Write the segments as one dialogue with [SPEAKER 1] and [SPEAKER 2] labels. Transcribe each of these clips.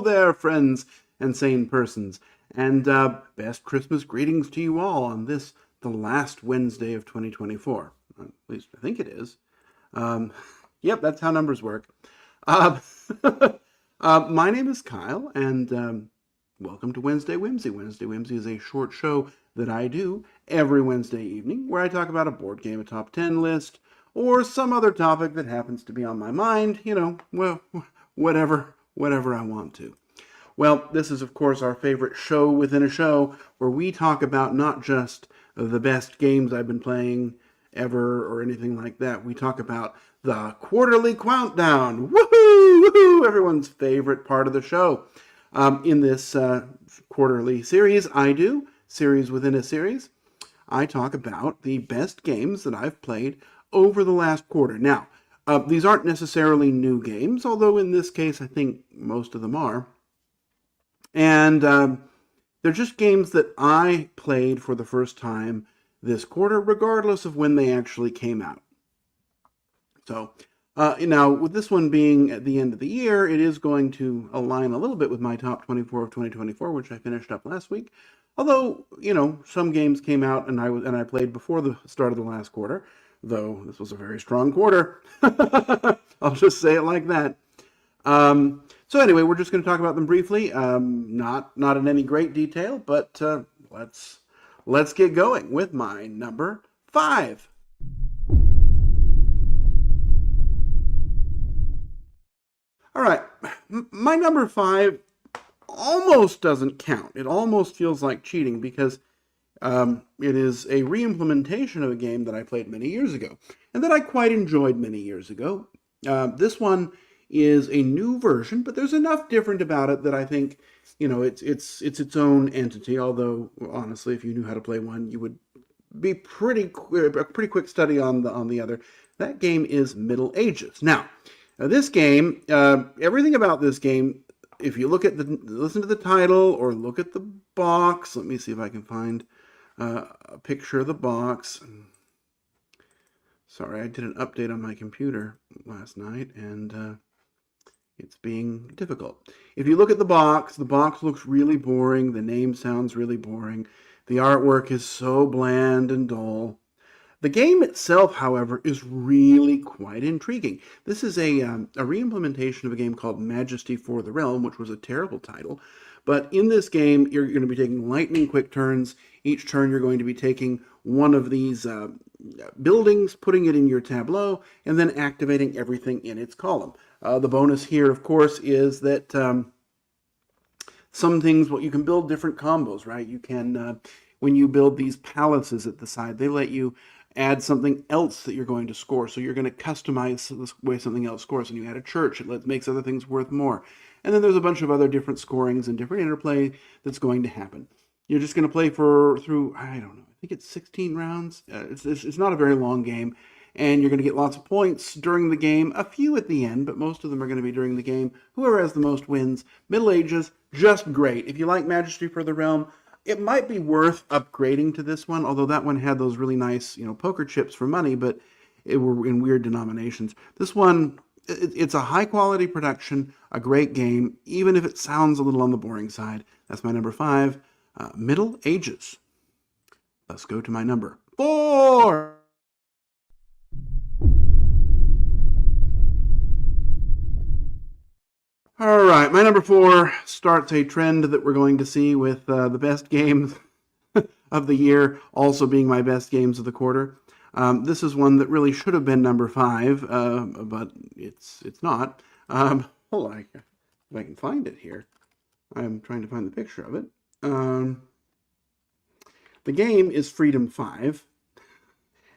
[SPEAKER 1] there, friends and sane persons, and best Christmas greetings to you all on this, the last Wednesday of 2024. At least I think it is. Yep, that's how numbers work. Uh, my name is Kyle, and welcome to Wednesday Whimsy. Wednesday Whimsy is a short show that I do every Wednesday evening where I talk about a board game, a top 10 list, or some other topic that happens to be on my mind, well, whatever I want to. Well, this is, of course, our favorite show within a show where we talk about not just the best games I've been playing ever or anything like that. We talk about the quarterly Quountdown. Woohoo! Woohoo! Everyone's favorite part of the show. In this quarterly series, series within a series, I talk about the best games that I've played over the last quarter. Now, these aren't necessarily new games, although in this case I think most of them are. And they're just games that I played for the first time this quarter, regardless of when they actually came out. So, now, with this one being at the end of the year, it is going to align a little bit with my top 24 of 2024, which I finished up last week. Although, some games came out and I played before the start of the last quarter, though this was a very strong quarter. I'll just say it like that. So anyway, we're just going to talk about them briefly, not in any great detail, but let's get going with my number 5. All right, my number 5 almost doesn't count. It almost feels like cheating because it is a re-implementation of a game that I played many years ago and that I quite enjoyed many years ago. This one is a new version, but there's enough different about it that I think, it's its own entity. Although honestly, if you knew how to play one, you would be a pretty quick study on the other. That game is Middle Ages. Now, this game, everything about this game, if you listen to the title or look at the box, let me see if I can find a picture of the box. Sorry, I did an update on my computer last night, and it's being difficult. If you look at the box looks really boring. The name sounds really boring. The artwork is so bland and dull. The game itself, however, is really quite intriguing. This is a re-implementation of a game called Majesty for the Realm, which was a terrible title. But in this game, you're going to be taking lightning quick turns. Each turn, you're going to be taking one of these buildings, putting it in your tableau, and then activating everything in its column. The bonus here, of course, is that some things, you can build different combos, right? You can, when you build these palaces at the side, they let you add something else that you're going to score. So you're going to customize the way something else scores. And you add a church, it makes other things worth more. And then there's a bunch of other different scorings and different interplay that's going to happen. You're just going to play through, I don't know, I think it's 16 rounds. It's not a very long game. And you're going to get lots of points during the game, a few at the end, but most of them are going to be during the game. Whoever has the most wins. Middle Ages, just great. If you like Majesty for the Realm, it might be worth upgrading to this one, although that one had those really nice, poker chips for money, but it were in weird denominations. This one, it's a high-quality production, a great game, even if it sounds a little on the boring side. That's my number 5, Middle Ages. Let's go to my number 4. All right, my number 4 starts a trend that we're going to see with the best games of the year also being my best games of the quarter. This is one that really should have been number 5, but it's not. Hold on, if I can find it here. I'm trying to find the picture of it. The game is Freedom 5,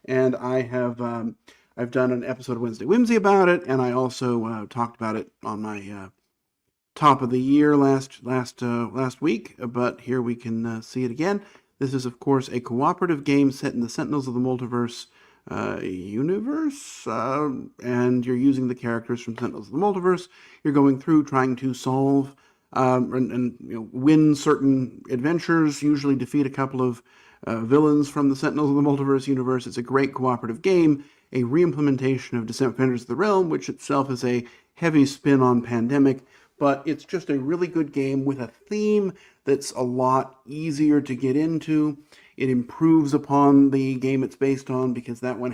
[SPEAKER 1] and I've done an episode of Wednesday Whimsy about it, and I also talked about it on my top of the year last week, but here we can see it again. This is, of course, a cooperative game set in the Sentinels of the Multiverse universe, and you're using the characters from Sentinels of the Multiverse. You're going through trying to solve and win certain adventures, usually defeat a couple of villains from the Sentinels of the Multiverse universe. It's a great cooperative game, a re-implementation of Defenders of the Realm, which itself is a heavy spin on Pandemic, but it's just a really good game with a theme that's a lot easier to get into. It improves upon the game it's based on because that one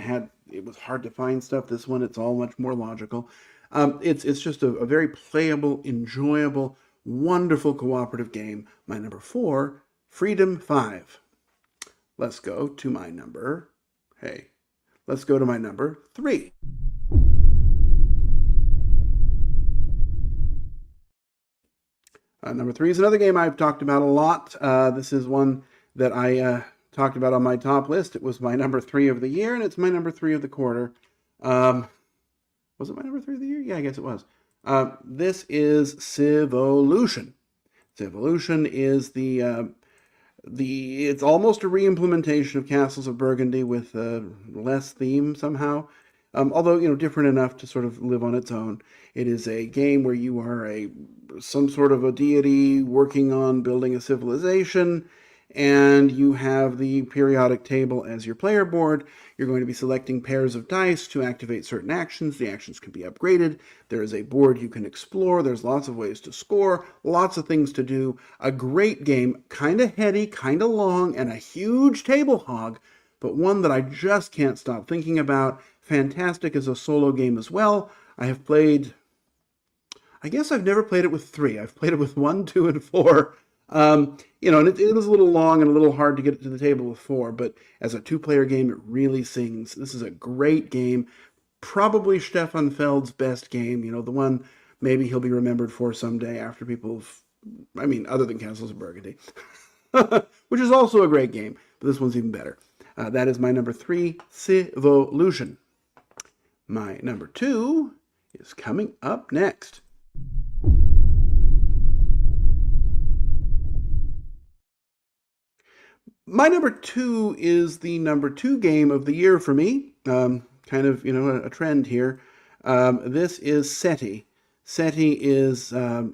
[SPEAKER 1] it was hard to find stuff. This one, it's all much more logical. It's just a very playable, enjoyable, wonderful cooperative game. My number 4, Freedom 5. Let's go to my number. Let's go to my number 3. Number 3 is another game I've talked about a lot. This is one that I talked about on my top list. It was my number 3 of the year, and it's my number 3 of the quarter. Was it my number 3 of the year? Yeah, I guess it was. This is Civolution. Civolution is it's almost a re-implementation of Castles of Burgundy with less theme somehow. Although, different enough to sort of live on its own. It is a game where you are some sort of a deity working on building a civilization, and you have the periodic table as your player board. You're going to be selecting pairs of dice to activate certain actions. The actions can be upgraded. There is a board you can explore. There's lots of ways to score, lots of things to do. A great game, kind of heady, kind of long, and a huge table hog, but one that I just can't stop thinking about. Fantastic as a solo game as well. I guess I've never played it with 3. I've played it with 1, 2, and 4. And it was a little long and a little hard to get it to the table with 4, but as a 2-player game, it really sings. This is a great game. Probably Stefan Feld's best game, the one maybe he'll be remembered for someday after other than Castles of Burgundy, which is also a great game, but this one's even better. That is my number 3, Civolution. My number 2 is coming up next. My number 2 is the number 2 game of the year for me. Kind of, a trend here. This is SETI. SETI is a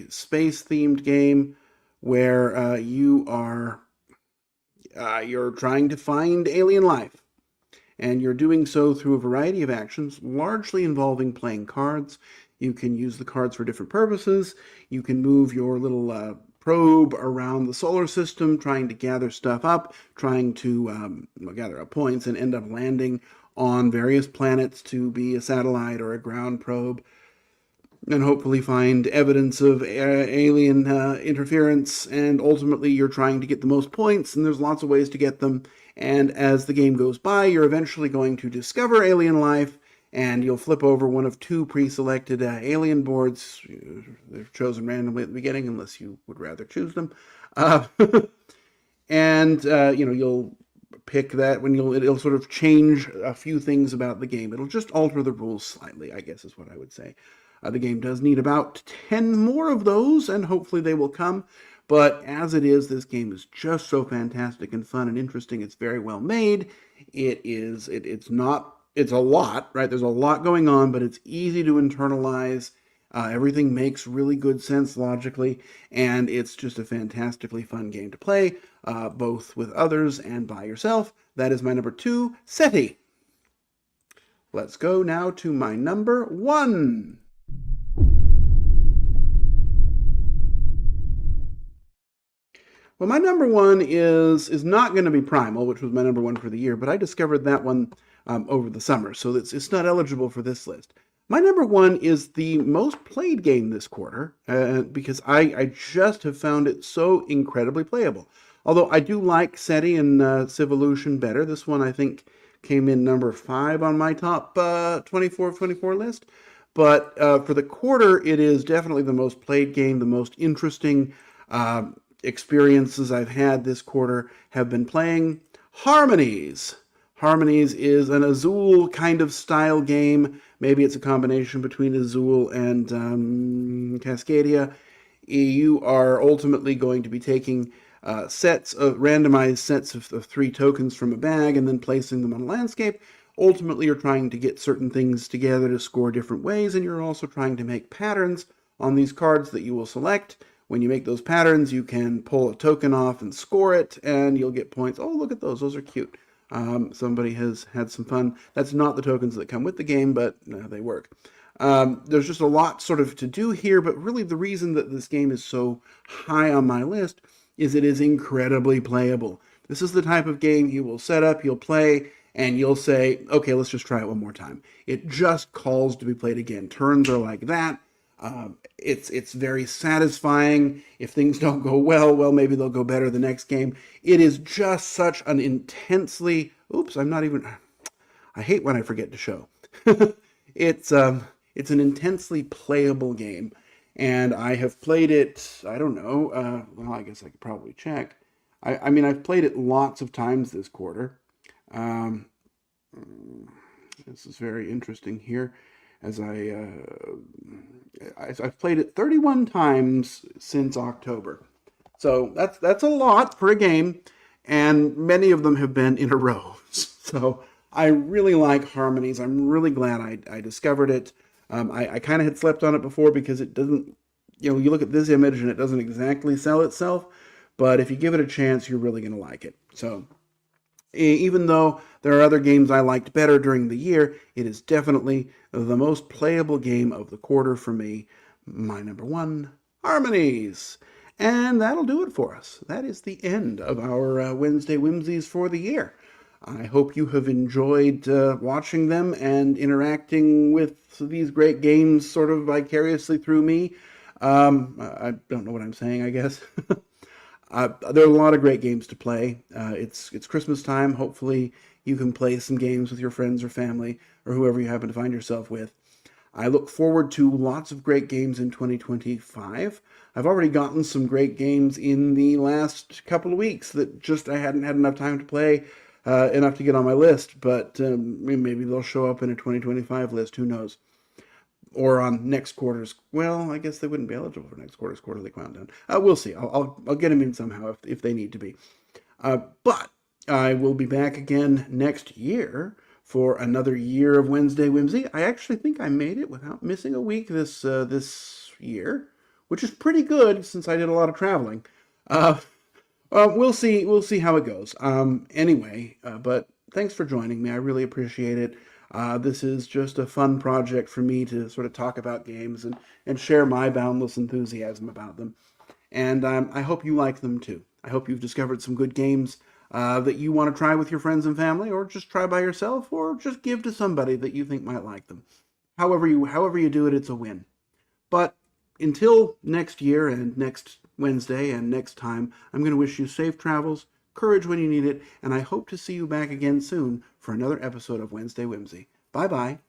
[SPEAKER 1] space-themed game where you're trying to find alien life. And you're doing so through a variety of actions, largely involving playing cards. You can use the cards for different purposes. You can move your little probe around the solar system, trying to gather stuff up, trying to gather up points and end up landing on various planets to be a satellite or a ground probe, and hopefully find evidence of alien interference. And ultimately, you're trying to get the most points, and there's lots of ways to get them. And as the game goes by, you're eventually going to discover alien life, and you'll flip over one of 2 pre-selected alien boards. They're chosen randomly at the beginning, unless you would rather choose them. And you'll pick that when it'll sort of change a few things about the game. It'll just alter the rules slightly, I guess is what I would say. The game does need about 10 more of those, and hopefully they will come. But as it is, this game is just so fantastic and fun and interesting. It's very well made. It's a lot, right? There's a lot going on, but it's easy to internalize. Everything makes really good sense logically, and it's just a fantastically fun game to play, both with others and by yourself. That is my number 2, SETI. Let's go now to my number 1. Well, my number 1 is not going to be Primal, which was my number 1 for the year, but I discovered that one over the summer, so it's not eligible for this list. My number 1 is the most played game this quarter, because I just have found it so incredibly playable. Although I do like SETI and Civolution better. This one, I think, came in number 5 on my top 24 of 24 list. But for the quarter, it is definitely the most played game, the most interesting experiences I've had this quarter have been playing Harmonies. Harmonies is an Azul kind of style game. Maybe it's a combination between Azul and Cascadia. You are ultimately going to be taking randomized sets of 3 tokens from a bag and then placing them on a landscape. Ultimately, you're trying to get certain things together to score different ways, and you're also trying to make patterns on these cards that you will select. When you make those patterns, you can pull a token off and score it, and you'll get points. Oh, look at those. Those are cute. Somebody has had some fun. That's not the tokens that come with the game, but they work. There's just a lot sort of to do here, but really the reason that this game is so high on my list is it is incredibly playable. This is the type of game you will set up, you'll play, and you'll say, okay, let's just try it one more time. It just calls to be played again. Turns are like that. It's very satisfying. If things don't go well, maybe they'll go better the next game. It is just such an intensely... Oops, I hate when I forget to show. It's an intensely playable game, and I have played it, I don't know, well, I guess I could probably check. I mean, I've played it lots of times this quarter. This is very interesting here, as I've played it 31 times since October. So that's a lot for a game, and many of them have been in a row. So I really like Harmonies. I'm really glad I discovered it. I kind of had slept on it before because it doesn't, you look at this image and it doesn't exactly sell itself, but if you give it a chance, you're really going to like it. So even though there are other games I liked better during the year, it is definitely the most playable game of the quarter for me. My number one, Harmonies. And that'll do it for us. That is the end of our Wednesday Whimsies for the year. I hope you have enjoyed watching them and interacting with these great games sort of vicariously through me. I don't know what I'm saying, I guess. There are a lot of great games to play. It's Christmas time. Hopefully you can play some games with your friends or family or whoever you happen to find yourself with. I look forward to lots of great games in 2025. I've already gotten some great games in the last couple of weeks that just I hadn't had enough time to play, enough to get on my list, but maybe they'll show up in a 2025 list, who knows. Or on next quarter's, well, I guess they wouldn't be eligible for next quarter's quarterly Quountdown. We'll see. I'll get them in somehow if they need to be. But I will be back again next year for another year of Wednesday Whimsy. I actually think I made it without missing a week this year, which is pretty good since I did a lot of traveling. We'll see how it goes. Anyway, but thanks for joining me. I really appreciate it. This is just a fun project for me to sort of talk about games and share my boundless enthusiasm about them. And I hope you like them too. I hope you've discovered some good games that you want to try with your friends and family, or just try by yourself, or just give to somebody that you think might like them. However you do it, it's a win. But until next year and next Wednesday and next time, I'm going to wish you safe travels, courage when you need it, and I hope to see you back again soon for another episode of Wednesday Whimsy. Bye-bye.